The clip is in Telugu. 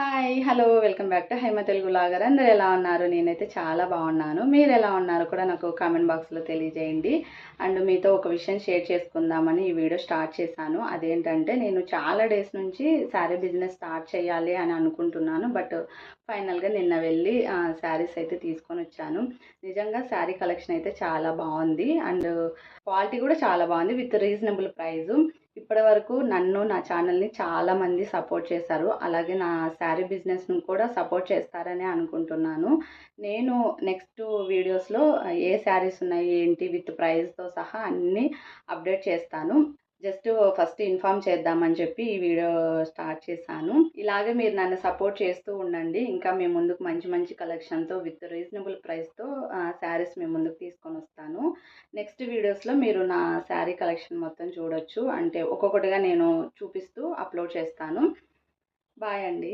Hi! Hello! Welcome back to Haima Telugu vlogger. అందరూ ఎలా ఉన్నారు? నేనైతే చాలా బాగున్నాను. మీరు ఎలా ఉన్నారో కూడా నాకు కామెంట్ బాక్స్‌లో తెలియజేయండి. అండ్ మీతో ఒక విషయం షేర్ చేసుకుందామని ఈ వీడియో స్టార్ట్ చేశాను. అదేంటంటే నేను చాలా డేస్ నుంచి శారీ బిజినెస్ స్టార్ట్ చేయాలి అని అనుకుంటున్నాను. బట్ ఫైనల్‌గా నిన్న వెళ్ళి శారీస్ అయితే తీసుకొనొచ్చాను. నిజంగా శారీ కలెక్షన్ అయితే చాలా బాగుంది. అండ్ క్వాలిటీ కూడా చాలా బాగుంది విత్ రీజనబుల్ ప్రైజు. ఇప్పటివరకు నన్ను, నా ఛానల్‌ని చాలామంది సపోర్ట్ చేశారు. అలాగే నా శారీ బిజినెస్‌ని కూడా సపోర్ట్ చేస్తారని అనుకుంటున్నాను. నేను నెక్స్ట్ వీడియోస్‌లో ఏ శారీస్ ఉన్నాయి, ఏంటి విత్ ప్రైస్‌తో సహా అన్నీ అప్డేట్ చేస్తాను. జస్ట్ ఫస్ట్ ఇన్ఫార్మ్ చేద్దామని చెప్పి ఈ వీడియో స్టార్ట్ చేశాను. ఇలాగే మీరు నన్ను సపోర్ట్ చేస్తూ ఉండండి. ఇంకా మీ ముందుకు మంచి మంచి కలెక్షన్‌తో విత్ రీజనబుల్ ప్రైస్‌తో శారీస్ మీ ముందుకు తీసుకొనొస్తాను. నెక్స్ట్ వీడియోస్‌లో మీరు నా శారీ కలెక్షన్ మొత్తం చూడొచ్చు. అంటే ఒక్కొక్కటిగా నేను చూపిస్తూ అప్లోడ్ చేస్తాను. బాయ్ అండి.